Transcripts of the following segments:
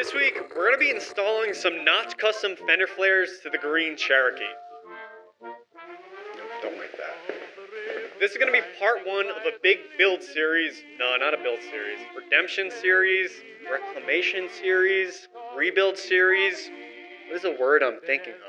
This week, we're going to be installing some Notch custom fender flares to the green Cherokee. Nope, don't like that. This is going to be part one of a big build series. No, not a build series. Redemption series, reclamation series, rebuild series. What is the word I'm thinking of?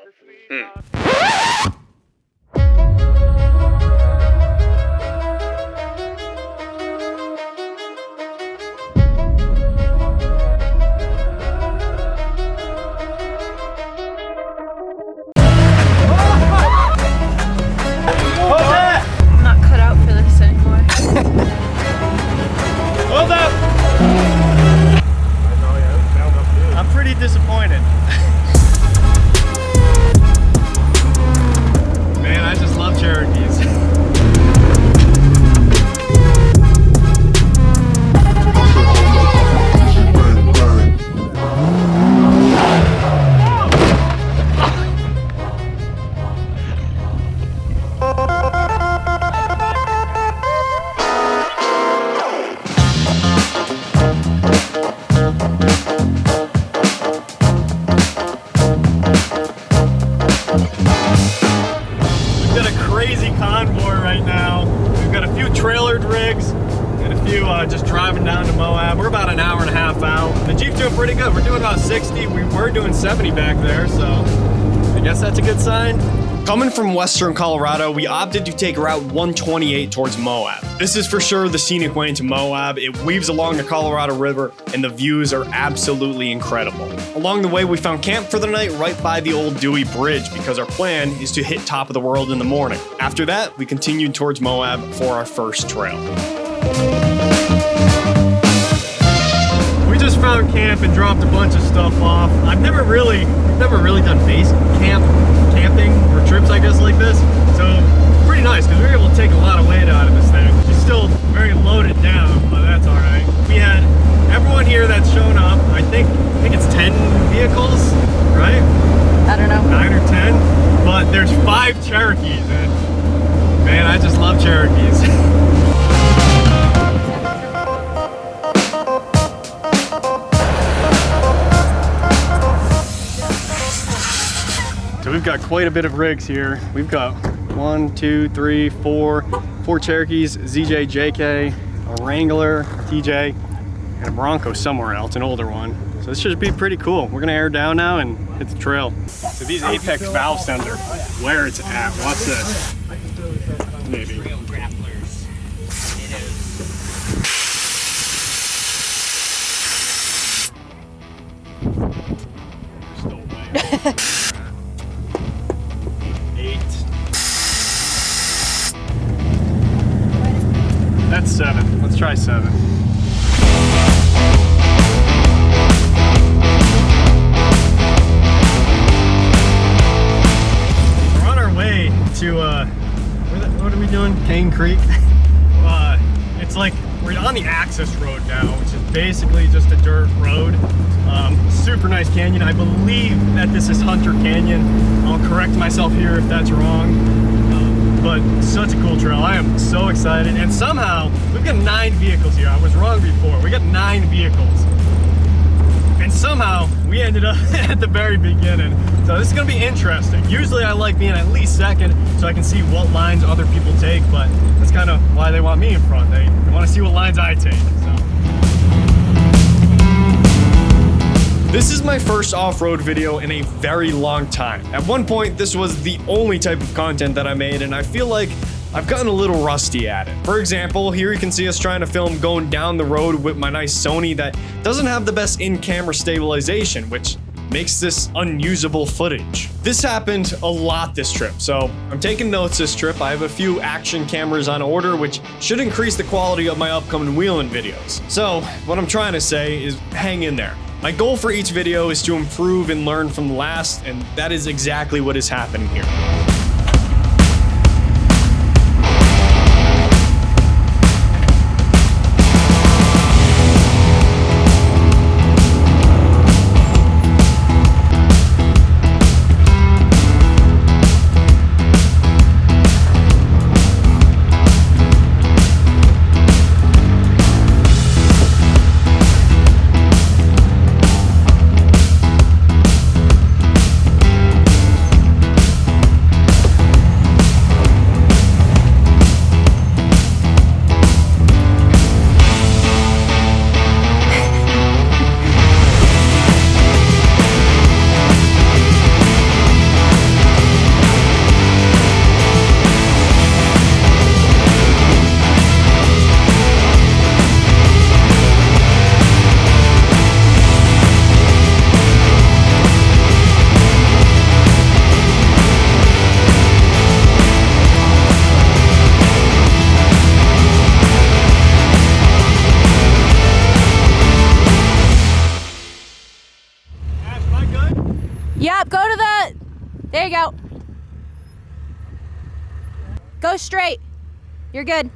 Disappointed. Man, I just love Cherokees. Just driving down to MOAB. We're about an hour and a half out. The Jeep's doing pretty good. We're doing about 60. We were doing 70 back there, so I guess that's a good sign. Coming from western Colorado, we opted to take Route 128 towards MOAB. This is for sure the scenic way into MOAB. It weaves along the Colorado River, and the views are absolutely incredible. Along the way, we found camp for the night right by the old Dewey Bridge because our plan is to hit top of the world in the morning. After that, we continued towards MOAB for our first trail. We just found camp and dropped a bunch of stuff off. We've never really done base camping or trips, I guess, like this. So pretty nice because we were able to take a lot of weight out of this thing. She's still very loaded down, but that's all right. We had everyone here that's shown up. I think it's 10 vehicles, right? I don't know. 9 or 10, but there's 5 Cherokees, and man, I just love Cherokees. So we've got quite a bit of rigs here. We've got 4 Cherokees, ZJ, JK, a Wrangler, TJ, and a Bronco somewhere else, an older one. So this should be pretty cool. We're gonna air down now and hit the trail. So these Apex valve sends are where it's at. Watch this. Maybe. That's 7. Let's try 7. We're on our way to, what are we doing? Cane Creek. It's like, we're on the access road now, which is basically just a dirt road. Super nice canyon. I believe that this is Hunter Canyon. I'll correct myself here if that's wrong. But such a cool trail. I am so excited. And somehow, we've got 9 vehicles here. I was wrong before. We got 9 vehicles. And somehow, we ended up at the very beginning. So this is gonna be interesting. Usually I like being at least second so I can see what lines other people take, but that's kind of why they want me in front. They want to see what lines I take. So. This is my first off-road video in a very long time. At one point, this was the only type of content that I made, and I feel like I've gotten a little rusty at it. For example, here you can see us trying to film going down the road with my nice Sony that doesn't have the best in-camera stabilization, which makes this unusable footage. This happened a lot this trip, so I'm taking notes this trip. I have a few action cameras on order, which should increase the quality of my upcoming wheeling videos. So what I'm trying to say is hang in there. My goal for each video is to improve and learn from the last, and that is exactly what is happening here. you go. Go straight. You're good.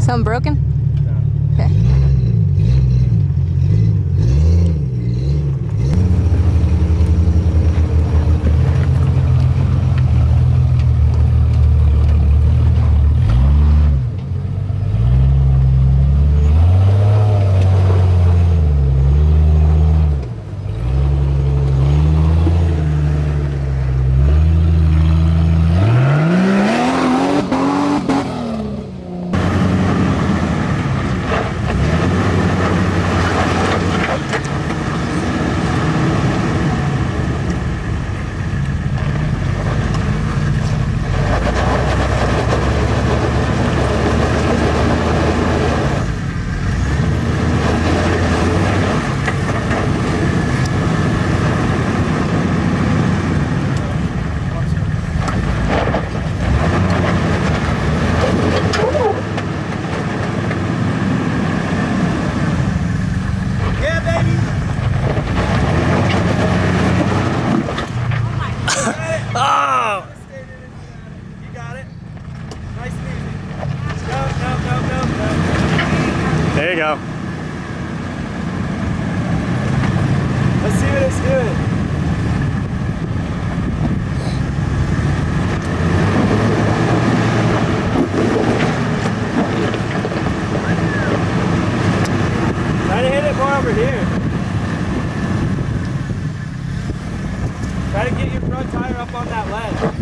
Something broken? Okay. There you go. Let's see what it's doing. Try to hit it more over here. Try to get your front tire up on that ledge.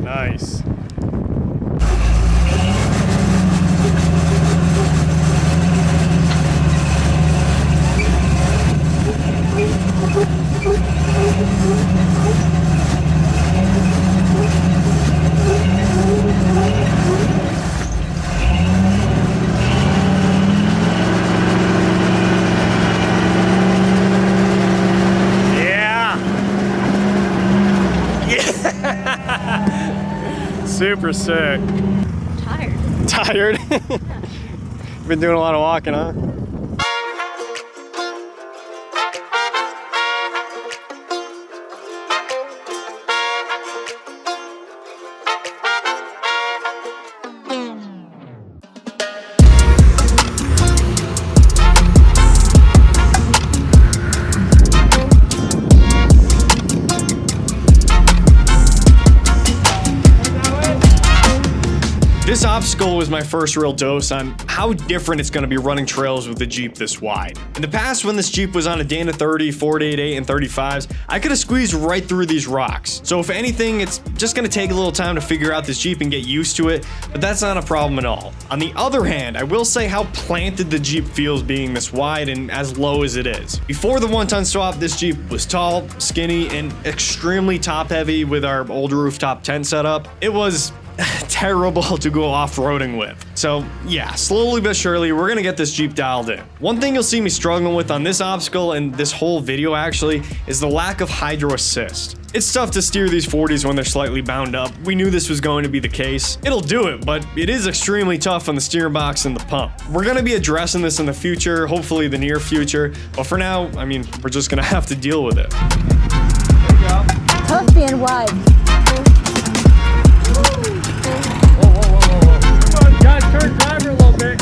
Nice. Super sick. Tired. Tired? Been doing a lot of walking, huh? This obstacle was my first real dose on how different it's going to be running trails with the Jeep this wide. In the past, when this Jeep was on a Dana 30, 488, and 35s, I could have squeezed right through these rocks. So if anything, it's just going to take a little time to figure out this Jeep and get used to it, but that's not a problem at all. On the other hand, I will say how planted the Jeep feels being this wide and as low as it is. Before the 1-ton swap, this Jeep was tall, skinny, and extremely top heavy with our old rooftop tent setup. It was terrible to go off-roading with. So yeah, slowly but surely, we're gonna get this Jeep dialed in. One thing you'll see me struggling with on this obstacle and this whole video actually is the lack of hydro assist. It's tough to steer these 40s when they're slightly bound up. We knew this was going to be the case. It'll do it, but it is extremely tough on the steering box and the pump. We're gonna be addressing this in the future, hopefully the near future, but for now, I mean, we're just gonna have to deal with it. There you go. Tough being wide. Come on, Josh, turn driver a little bit.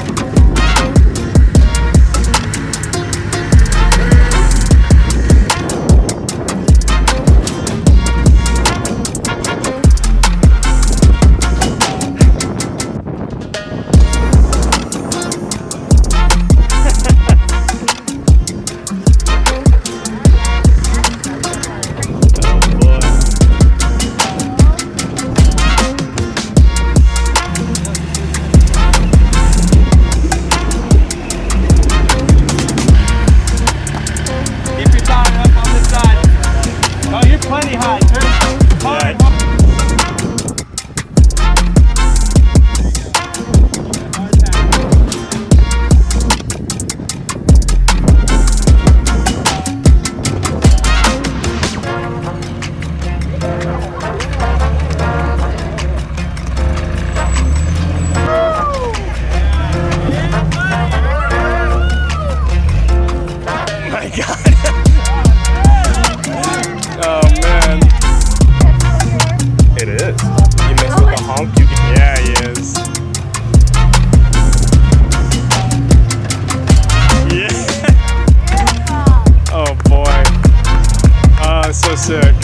god. Oh man. It is. You messed with the honk? Yeah, he is. Yeah. Oh boy. Oh, it's so sick.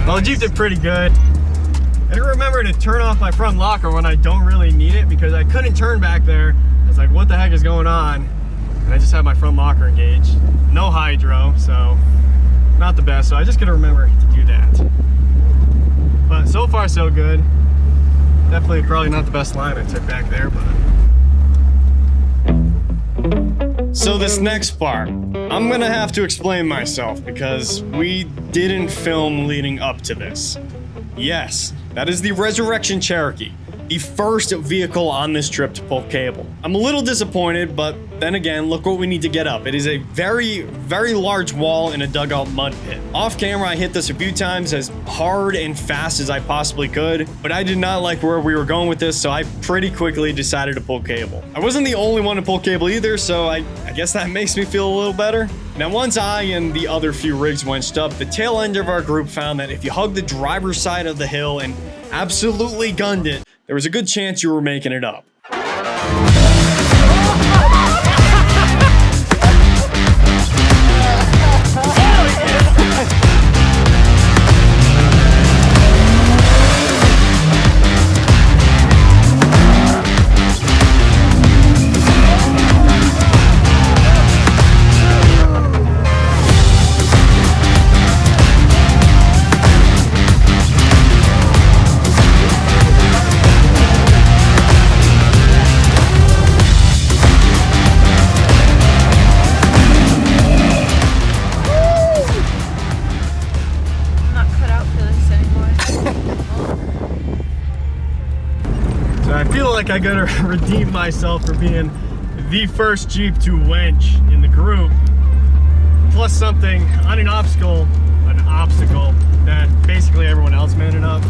Well, the Jeep did pretty good. I didn't remember to turn off my front locker when I don't really need it because I couldn't turn back there. I was like, what the heck is going on? And I just had my front locker engaged. No hydro, so not the best. So I just gotta remember to do that. But so far so good. Definitely probably not the best line I took back there, but. So this next part, I'm gonna have to explain myself because we didn't film leading up to this. Yes, that is the Resurrection Cherokee, the first vehicle on this trip to pull cable. I'm a little disappointed, but then again, look what we need to get up. It is a very, very large wall in a dugout mud pit. Off camera, I hit this a few times as hard and fast as I possibly could, but I did not like where we were going with this, so I pretty quickly decided to pull cable. I wasn't the only one to pull cable either, so I guess that makes me feel a little better. Now, once I and the other few rigs winched up, the tail end of our group found that if you hugged the driver's side of the hill and absolutely gunned it, there was a good chance you were making it up. Like I gotta redeem myself for being the first Jeep to wench in the group, plus something on an obstacle that basically everyone else made it up.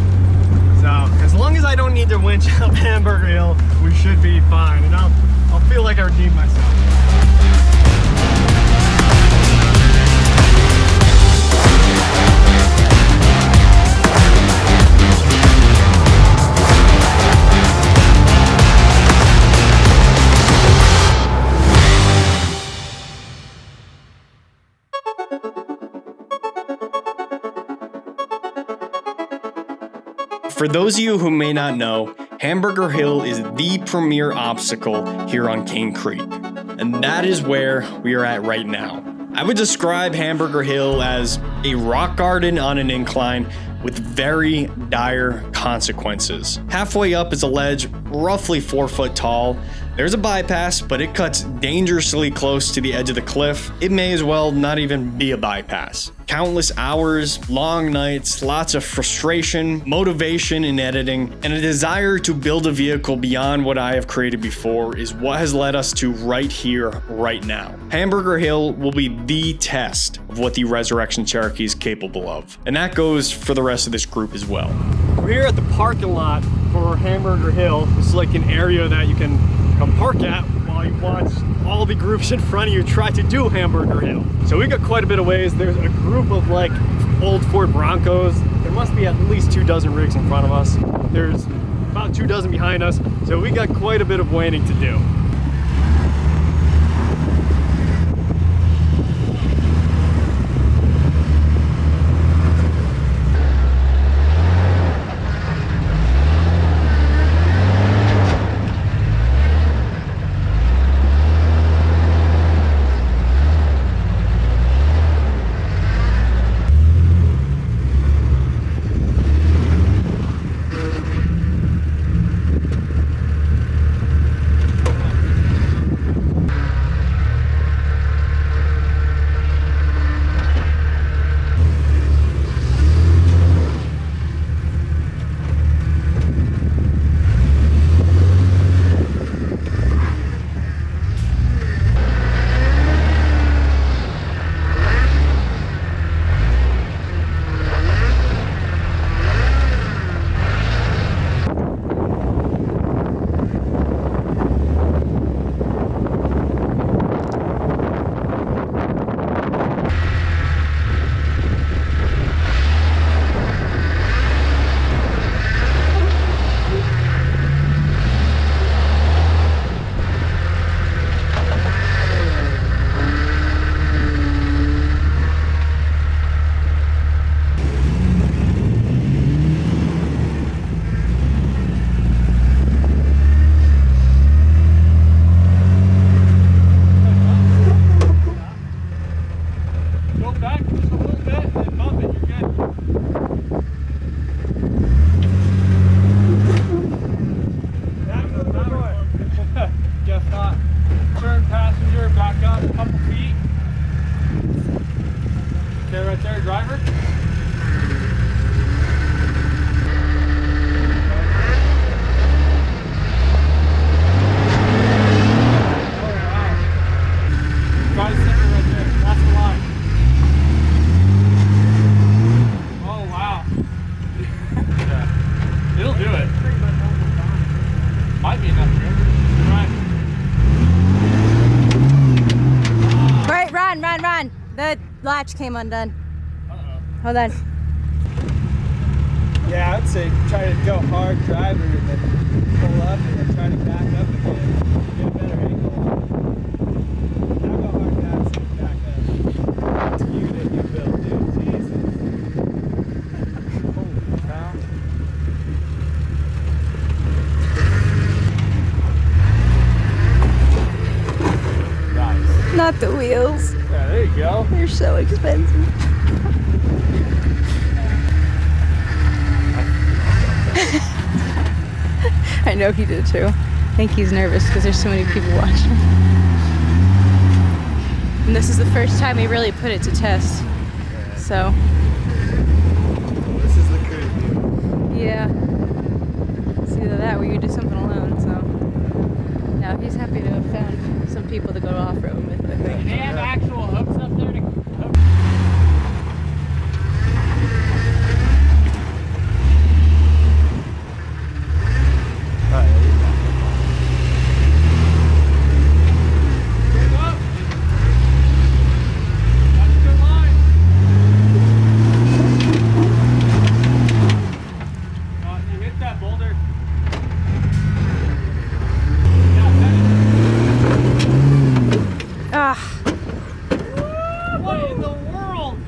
So as long as I don't need to winch up Hamburger Hill, we should be fine, and I'll feel like I redeemed myself. For those of you who may not know, Hamburger Hill is the premier obstacle here on Cane Creek, and that is where we are at right now. I would describe Hamburger Hill as a rock garden on an incline with very dire consequences. Halfway up is a ledge roughly 4 foot tall. There's a bypass, but it cuts dangerously close to the edge of the cliff. It may as well not even be a bypass. Countless hours, long nights, lots of frustration, motivation in editing, and a desire to build a vehicle beyond what I have created before is what has led us to right here, right now. Hamburger Hill will be the test of what the Resurrection Cherokee is capable of. And that goes for the rest of this group as well. We're here at the parking lot for Hamburger Hill. It's like an area that you can come park at while you watch all the groups in front of you try to do Hamburger Hill. So we got quite a bit of ways. There's a group of like old Ford Broncos. There must be at least 24 rigs in front of us. There's about 24 behind us. So we got quite a bit of waiting to do. latch came undone. Uh-oh. Hold on. Yeah, I'd say try to go hard driver and then pull up and then try to back up again. Get a better angle. Now go hard down so you back up. It's you that you built, dude. Jesus. Holy cow. Nice. Not the wheels. Yeah, there you go. They're so expensive. I know he did too. I think he's nervous because there's so many people watching. And this is the first time we really put it to test. So, This is the cruise view. yeah. It's either that or you do something alone. So, yeah, he's happy to have found some people to go off-road with, I think. They have actual hooks up there to hook. Ah, What in the world?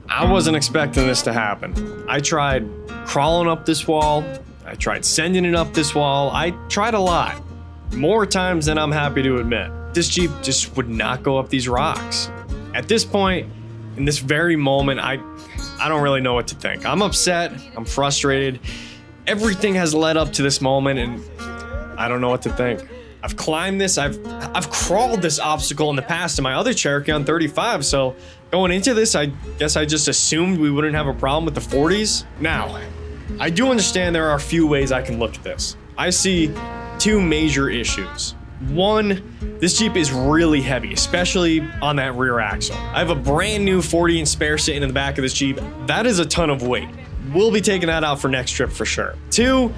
I wasn't expecting this to happen. I tried crawling up this wall. I tried sending it up this wall. I tried a lot. More times than I'm happy to admit. This Jeep just would not go up these rocks. At this point, in this very moment, I don't really know what to think. I'm upset, I'm frustrated. Everything has led up to this moment and I don't know what to think. I've climbed this, I've crawled this obstacle in the past in my other Cherokee on 35, so going into this, I guess I just assumed we wouldn't have a problem with the 40s. Now, I do understand there are a few ways I can look at this. I see two major issues. One, this Jeep is really heavy, especially on that rear axle. I have a brand new 40-inch spare sitting in the back of this Jeep. That is a ton of weight. We'll be taking that out for next trip for sure. Two,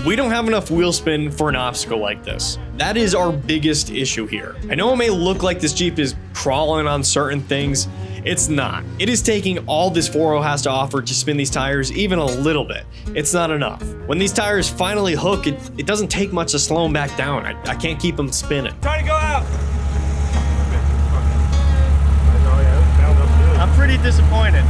we don't have enough wheel spin for an obstacle like this. That is our biggest issue here. I know it may look like this Jeep is crawling on certain things. It's not. It is taking all this 4.0 has to offer to spin these tires even a little bit. It's not enough. When these tires finally hook, it doesn't take much to slow them back down. I can't keep them spinning. Try to go out. I'm pretty disappointed.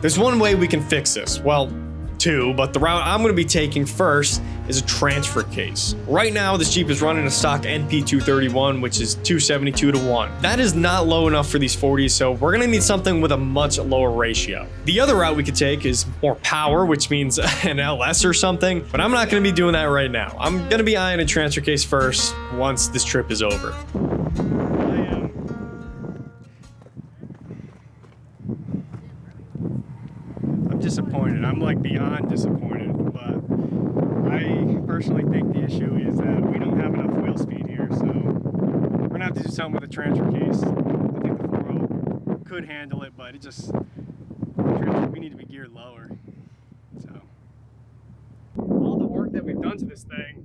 There's one way we can fix this. Well, two, but the route I'm going to be taking first is a transfer case. Right now, this Jeep is running a stock NP231, which is 272:1. That is not low enough for these 40s, so we're going to need something with a much lower ratio. The other route we could take is more power, which means an LS or something, but I'm not going to be doing that right now. I'm going to be eyeing a transfer case first once this trip is over. I'm disappointed. I'm like beyond disappointed, but I personally think the issue is that we don't have enough wheel speed here, so we're gonna have to do something with the transfer case. I think the 4.0 could handle it, but we need to be geared lower. So all the work that we've done to this thing,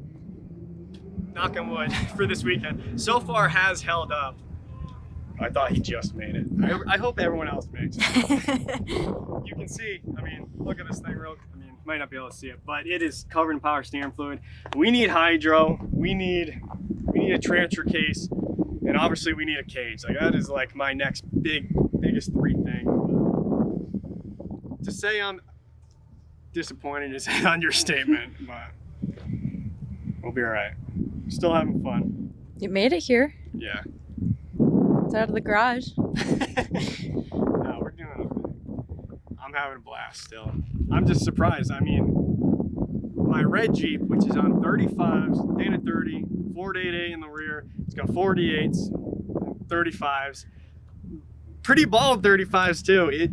knock on wood, for this weekend so far has held up. I thought he just made it. I hope everyone else makes it. You can see, I mean, look at this thing might not be able to see it, but it is covered in power steering fluid. We need hydro, we need a transfer case, and obviously we need a cage. Like that is like my next biggest three things. To say I'm disappointed is an understatement, but we'll be all right. Still having fun. you made it here. Yeah. It's out of the garage. No, we're doing okay. I'm having a blast still. I'm just surprised. I mean, my red Jeep, which is on 35s, Dana 30, 488 in the rear, it's got 48s, 35s, pretty bald 35s too. It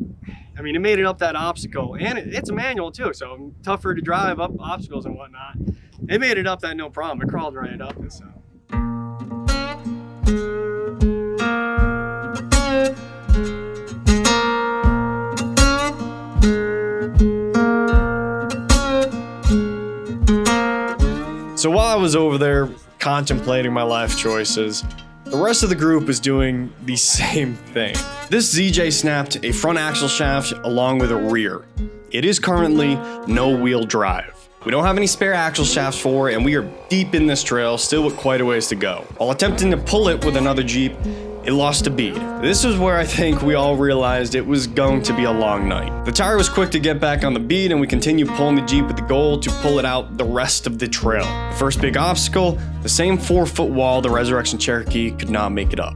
made it up that obstacle, and it's a manual too, so tougher to drive up obstacles and whatnot. It made it up that no problem. It crawled right up it, so. So while I was over there contemplating my life choices, the rest of the group was doing the same thing. This ZJ snapped a front axle shaft along with a rear. It is currently no wheel drive. We don't have any spare axle shafts for it, and we are deep in this trail, still with quite a ways to go. While attempting to pull it with another Jeep, it lost a bead. This is where I think we all realized it was going to be a long night. The tire was quick to get back on the bead, and we continued pulling the Jeep with the goal to pull it out the rest of the trail. The first big obstacle, the same 4-foot wall the Resurrection Cherokee could not make it up.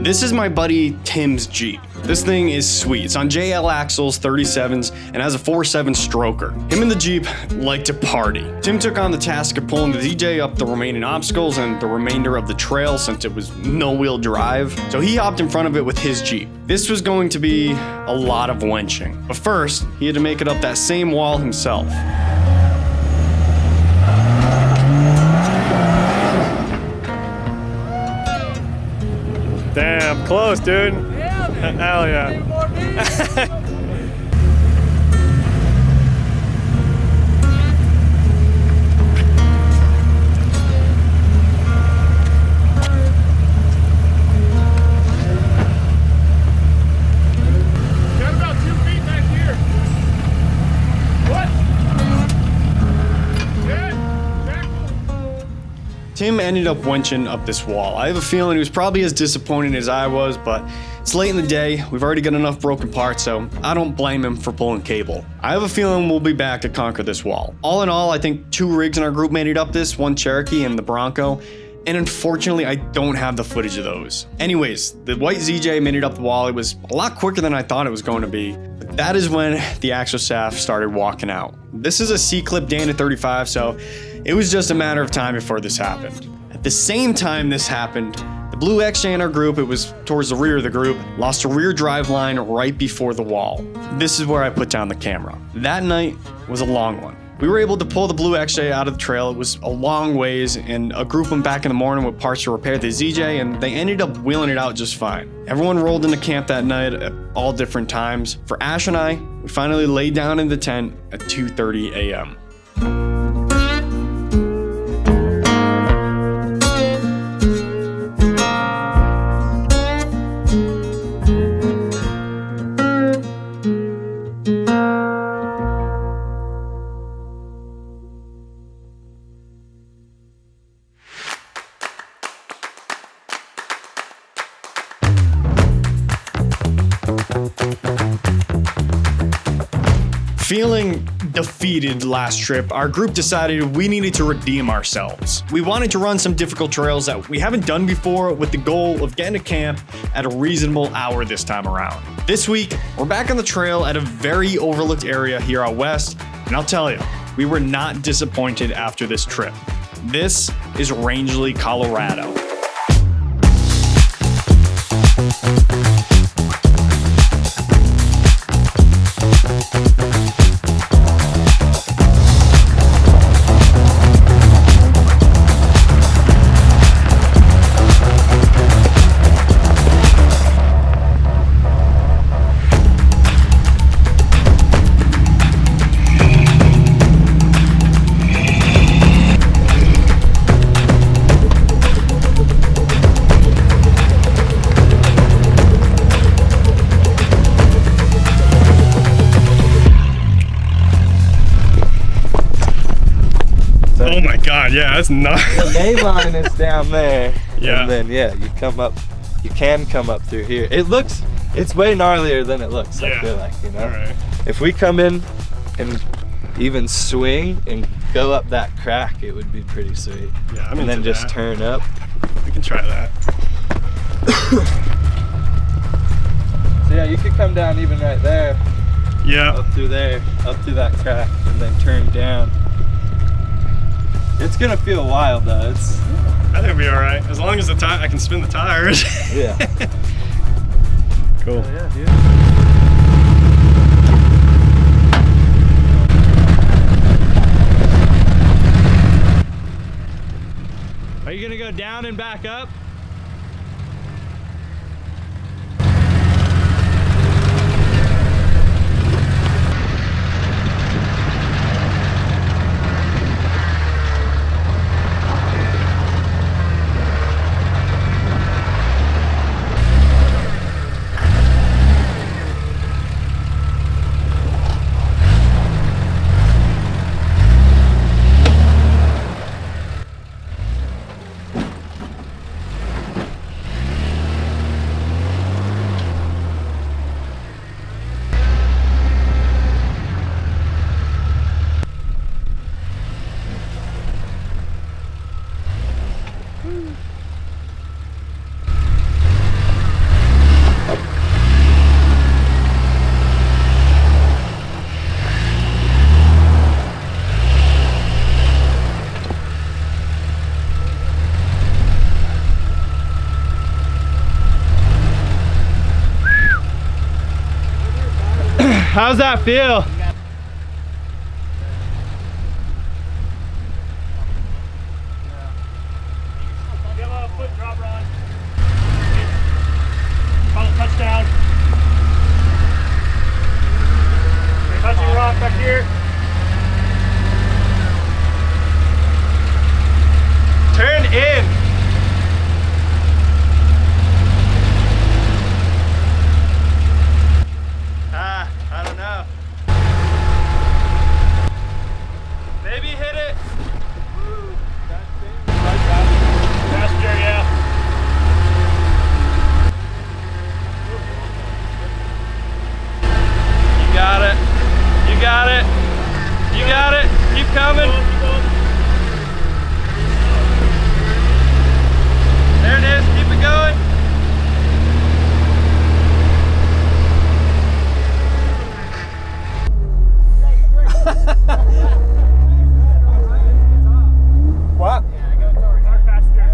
This is my buddy Tim's Jeep. This thing is sweet. It's on JL axles, 37s, and has a 4.7 stroker. Him and the Jeep like to party. Tim took on the task of pulling the DJ up the remaining obstacles and the remainder of the trail since it was no-wheel drive. So he hopped in front of it with his Jeep. This was going to be a lot of wenching. But first, he had to make it up that same wall himself. Damn, close, dude. Yeah, man. Hell yeah. Tim ended up wenching up this wall. I have a feeling he was probably as disappointed as I was, but it's late in the day. We've already got enough broken parts, so I don't blame him for pulling cable. I have a feeling we'll be back to conquer this wall. All in all, I think 2 rigs in our group made it up this, one Cherokee and the Bronco, and unfortunately, I don't have the footage of those. Anyways, the white ZJ made it up the wall. It was a lot quicker than I thought it was going to be. But that is when the axle shaft started walking out. This is a C-clip Dana 35, so it was just a matter of time before this happened. At the same time this happened, the blue XJ in our group, it was towards the rear of the group, lost a rear drive line right before the wall. This is where I put down the camera. That night was a long one. We were able to pull the blue XJ out of the trail. It was a long ways, and a group went back in the morning with parts to repair the ZJ, and they ended up wheeling it out just fine. Everyone rolled into camp that night at all different times. For Ash and I, we finally laid down in the tent at 2:30 a.m. Feeling defeated last trip, our group decided we needed to redeem ourselves. We wanted to run some difficult trails that we haven't done before with the goal of getting to camp at a reasonable hour this time around. This week, we're back on the trail at a very overlooked area here out west, and I'll tell you, we were not disappointed after this trip. This is Rangeley, Colorado. Oh my god, yeah, that's not. The main line is down there. Yeah. And then you can come up through here. It's way gnarlier than it looks, I feel like, you know. Alright. If we come in and even swing and go up that crack, it would be pretty sweet. Yeah, I'm and then into just that. turn up. We can try that. So yeah, you could come down even right there. Yeah. Up through there, up through that crack, and then turn down. It's gonna feel wild though. I think it'll be alright. As long as I can spin the tires. Yeah. Cool. Oh, yeah, dude. Are you gonna go down and back up? How's that feel? Give a foot drop run. Call a touchdown. Okay, touching rock back here. Turn in. I don't know. Maybe hit it. Passenger, yeah. You got it. You got it. You got it. Keep coming. There it is. Keep it going. What? Hard passenger.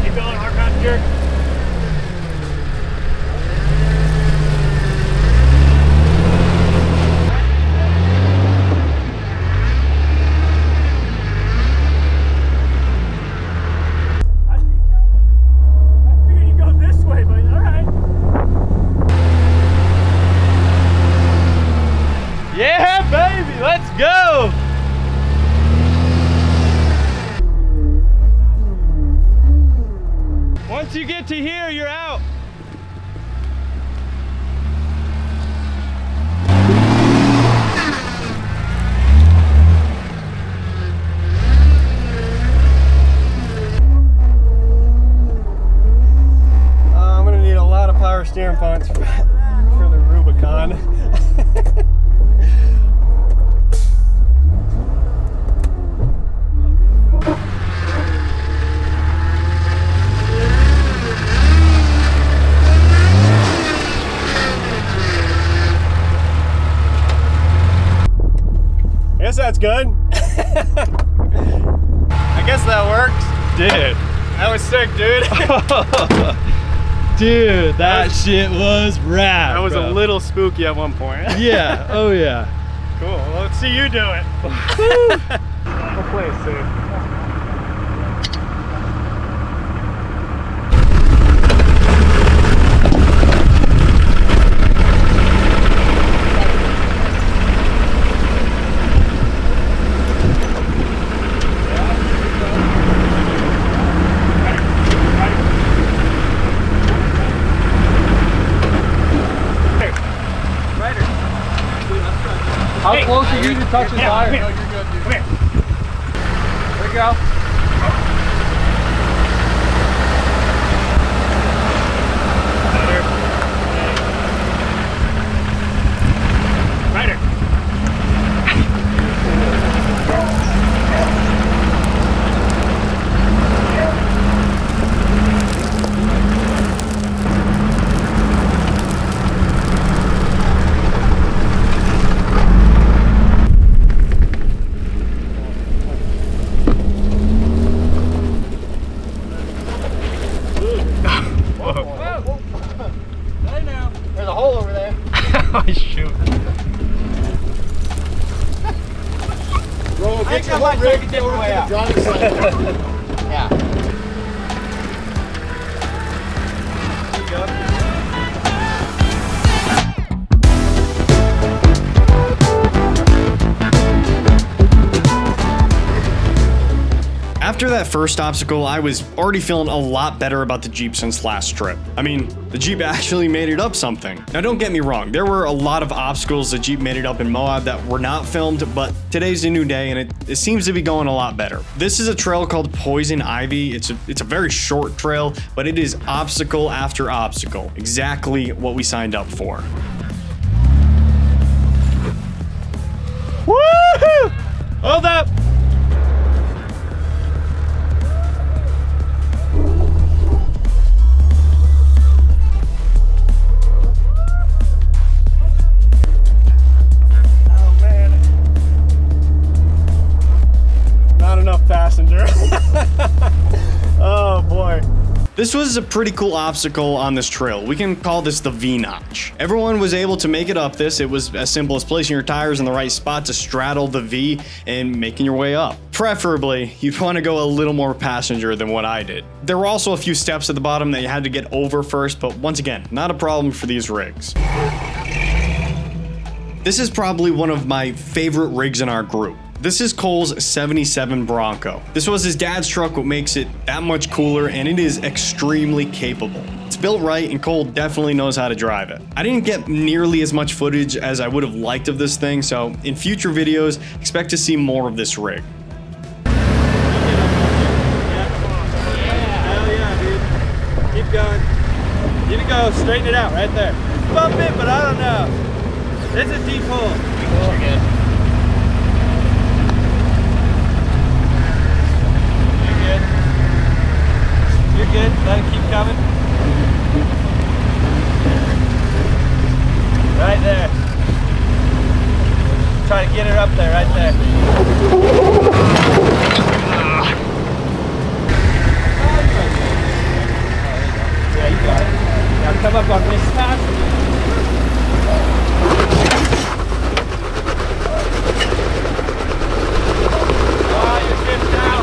Keep going, hard passenger. I figured you'd go this way, but all right. Yeah, baby. Let's go. Once you get to here, you're out. I'm gonna need a lot of power steering points for the Rubicon. I guess that's good. I guess that works. Dude. That was sick, dude. Dude, that shit was rad. That was a little spooky at one point. Yeah, oh yeah. Cool, well, let's see you do it. We'll play it safe. How close are you to touching fire? Come here. Come here. There you go. Ryder. There's a hole over there. Oh shoot. Roll, get your whole rig over to the driving side. Yeah. There you go. After that first obstacle, I was already feeling a lot better about the Jeep since last trip. I mean, the Jeep actually made it up something. Now don't get me wrong, there were a lot of obstacles the Jeep made it up in MOAB that were not filmed, but today's a new day and it seems to be going a lot better. This is a trail called Poison Ivy. It's a very short trail, but it is obstacle after obstacle. Exactly what we signed up for. Woohoo! Hold up! Passenger. Oh boy. This was a pretty cool obstacle on this trail. We can call this the V-notch. Everyone was able to make it up this. It was as simple as placing your tires in the right spot to straddle the V and making your way up. Preferably, you'd want to go a little more passenger than what I did. There were also a few steps at the bottom that you had to get over first, but once again, not a problem for these rigs. This is probably one of my favorite rigs in our group. This is Cole's 77 Bronco. This was his dad's truck, what makes it that much cooler, and it is extremely capable. It's built right, and Cole definitely knows how to drive it. I didn't get nearly as much footage as I would have liked of this thing, so in future videos, expect to see more of this rig. Hell yeah, dude. Keep going. Need to go straighten it out right there. Bump it, but I don't know. It's a deep hole. You're good. You're good. Let it keep coming. Right there. Try to get her up there, right there. Yeah, you got it. Now come up on this side. Oh, you're good now.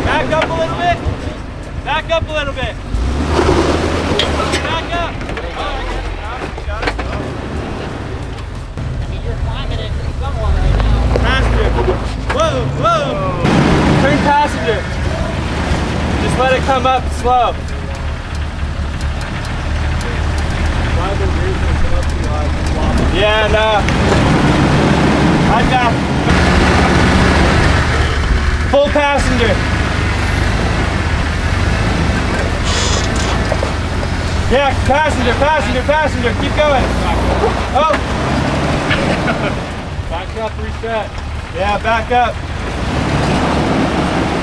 Back up a little bit. Back up a little bit. Back up. Oh, I got it. I mean, you're climbing it somewhat right now. Passenger. Whoa, whoa. Turn passenger. Just let it come up slow. Yeah, no. Right back. Full passenger. Yeah, passenger. Keep going. Oh. Back up, reset. Yeah, back up.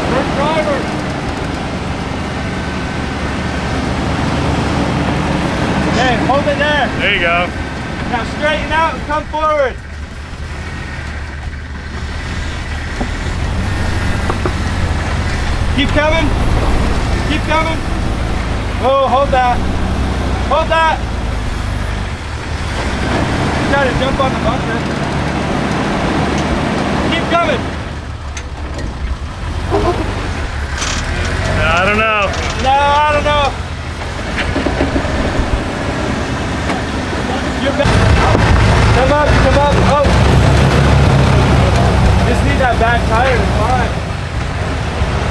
First driver. Okay, hold it there. There you go. Now straighten out and come forward. Keep coming. Keep coming. Oh, hold that. Hold that. Try to jump on the bunker. Keep coming. I don't know. No, I don't know. You're back. Come up. Oh. Just need that back tire to climb.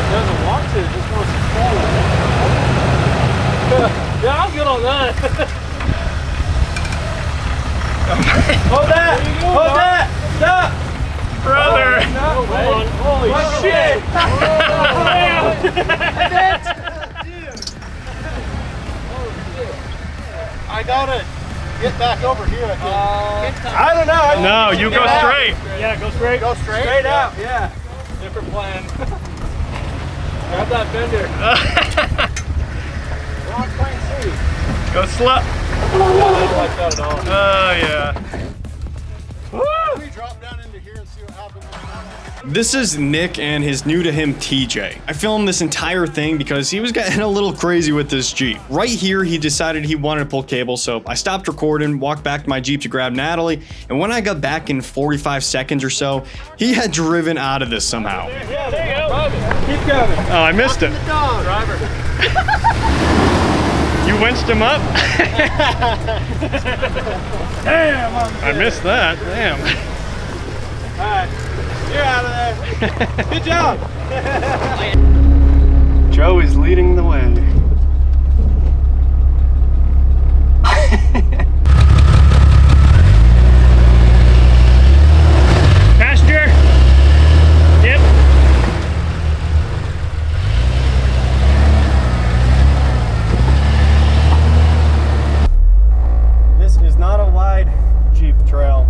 Doesn't want to, just wants to fall. Yeah, I'm good on that. Hold that! Hold that! Stop! Brother! Oh, holy shit! I gotta get back over here. I don't know. No, you go straight. Yeah, go straight. Go straight? Straight out, yeah. Different plan. Grab that fender. Wrong plan C. Go slow. I don't like that at all. Oh, yeah. Can we drop down into here and see what happens? This is Nick and his new to him TJ. I filmed this entire thing because he was getting a little crazy with this Jeep. Right here, he decided he wanted to pull cable, so I stopped recording, walked back to my Jeep to grab Natalie, and when I got back in 45 seconds or so, he had driven out of this somehow. Yeah, there you go. Keep going. Oh, I missed it. Driver. You winched him up? Damn. I missed that. Damn. All right. You're out of there. Good job. Joe is leading the way. Passenger. Yep. This is not a wide Jeep trail.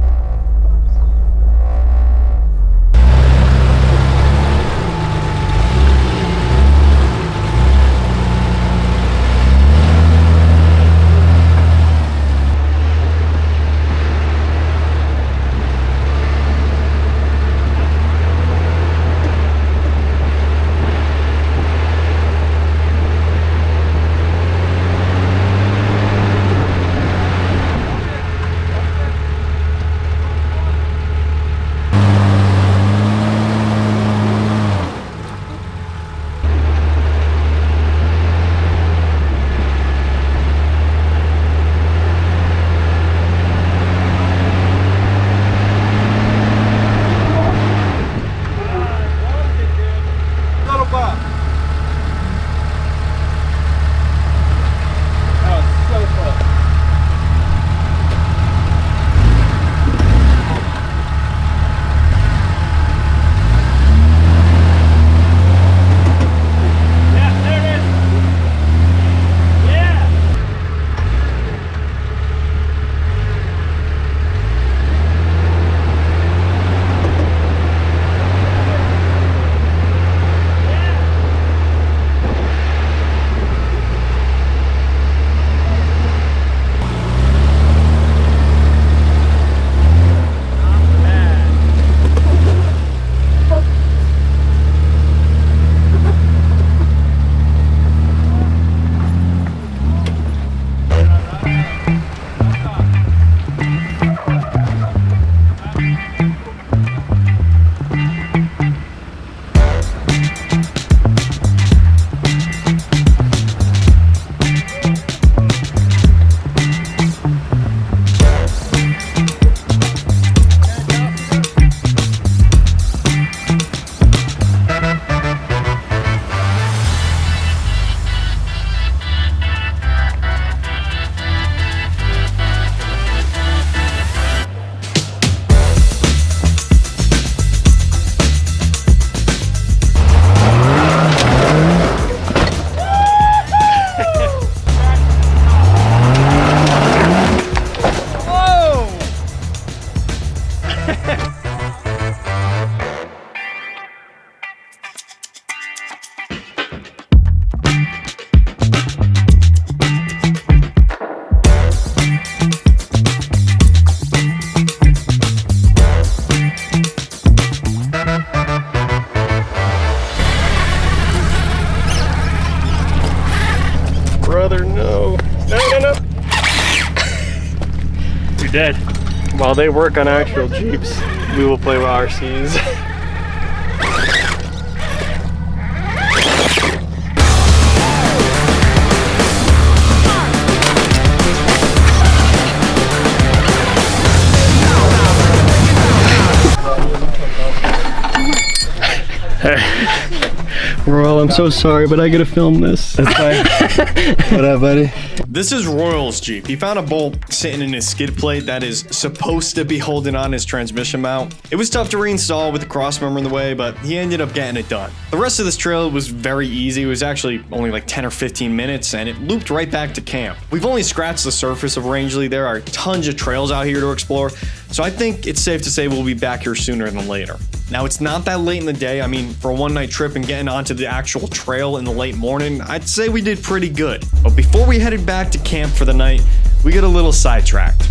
you're dead. While they work on actual Jeeps, we will play with RCs. Royal, I'm so sorry, but I gotta film this. That's fine. What up, buddy? This is Royal's Jeep. He found a bolt sitting in his skid plate that is supposed to be holding on his transmission mount. It was tough to reinstall with the cross member in the way, but he ended up getting it done. The rest of this trail was very easy. It was actually only like 10 or 15 minutes, and it looped right back to camp. We've only scratched the surface of Rangeley. There are tons of trails out here to explore, so I think it's safe to say we'll be back here sooner than later. Now, it's not that late in the day. I mean, for a one-night trip and getting onto the actual trail in the late morning, I'd say we did pretty good. But before we headed back to camp for the night, we got a little sidetracked.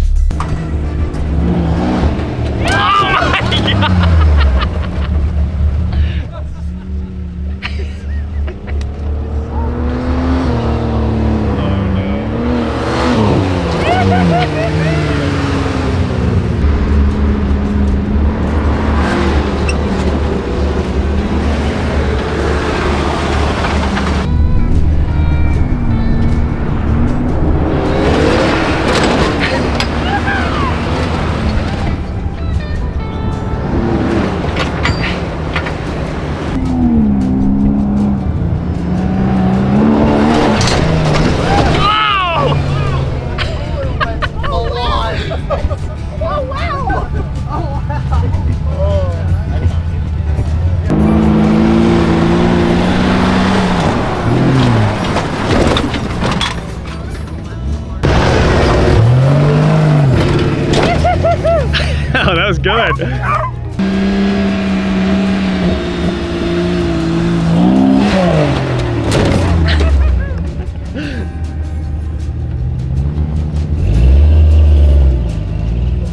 Oh, that was good.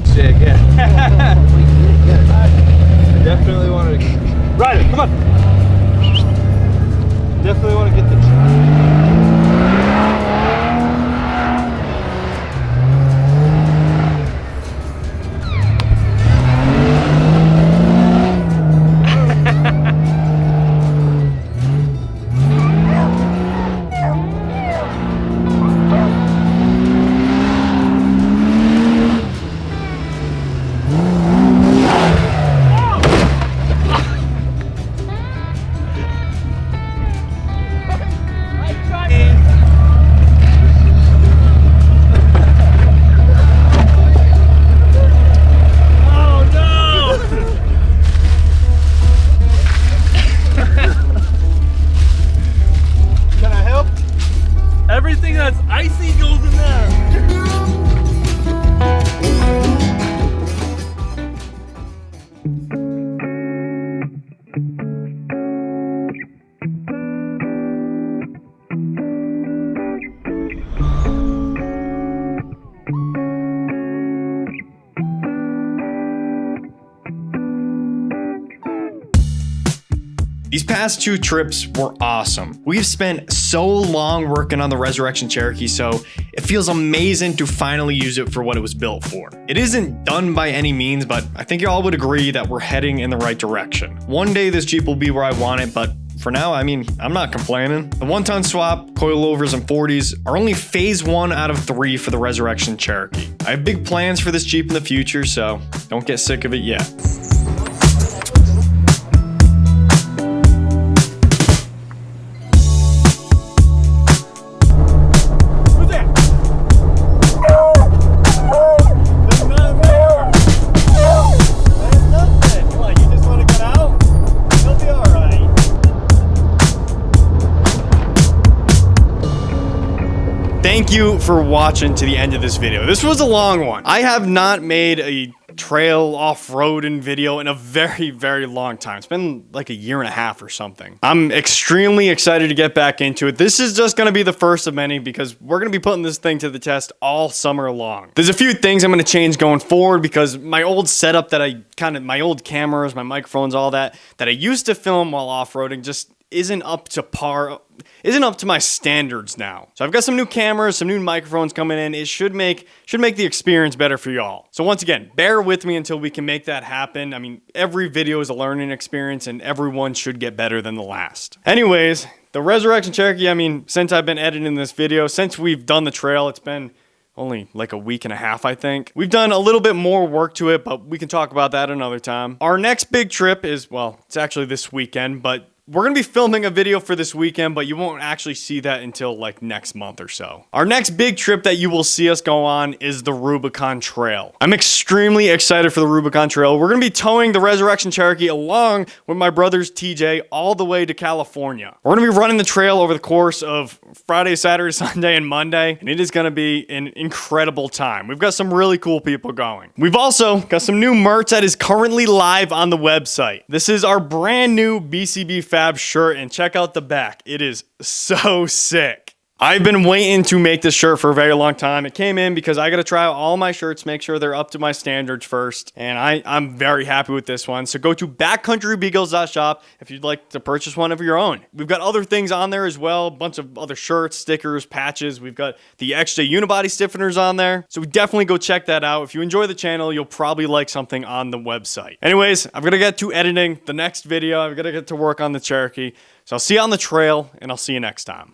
Sick, yeah. I definitely want to. Ride it, come on. Definitely want to get the. Everything that's icy goes in there. These past 2 trips were awesome. We've spent so long working on the Resurrection Cherokee, so it feels amazing to finally use it for what it was built for. It isn't done by any means, but I think you all would agree that we're heading in the right direction. One day this Jeep will be where I want it, but for now, I mean, I'm not complaining. The 1-ton swap, coilovers, and 40s are only phase 1 out of 3 for the Resurrection Cherokee. I have big plans for this Jeep in the future, so don't get sick of it yet. Thank you for watching to the end of this video. This was a long one. I have not made a trail off-roading video in a very, very long time. It's been like a year and a half or something. I'm extremely excited to get back into it. This is just going to be the first of many because we're going to be putting this thing to the test all summer long. There's a few things I'm going to change going forward because my old setup that my old cameras, my microphones, all that I used to film while off-roading just isn't up to par, isn't up to my standards now. So I've got some new cameras, some new microphones coming in. It should make the experience better for y'all. So once again, bear with me until we can make that happen. I mean, every video is a learning experience and everyone should get better than the last. Anyways, the Resurrection Cherokee, I mean, since I've been editing this video, since we've done the trail, it's been only like a week and a half, I think. We've done a little bit more work to it, but we can talk about that another time. Our next big trip is, well, it's actually this weekend, but we're gonna be filming a video for this weekend, but you won't actually see that until like next month or so. Our next big trip that you will see us go on is the Rubicon Trail. I'm extremely excited for the Rubicon Trail. We're gonna be towing the Resurrection Cherokee along with my brothers TJ all the way to California. We're gonna be running the trail over the course of Friday, Saturday, Sunday, and Monday, and it is gonna be an incredible time. We've got some really cool people going. We've also got some new merch that is currently live on the website. This is our brand new BCB Fab shirt, and check out the back. It is so sick. I've been waiting to make this shirt for a very long time. It came in because I got to try out all my shirts, make sure they're up to my standards first, and I'm very happy with this one. So go to backcountrybeagles.shop if you'd like to purchase one of your own. We've got other things on there as well, a bunch of other shirts, stickers, patches. We've got the XJ unibody stiffeners on there, so definitely go check that out. If you enjoy the channel, you'll probably like something on the website. Anyways, I'm gonna get to editing the next video. I've got to get to work on the Cherokee, so I'll see you on the trail, and I'll see you next time.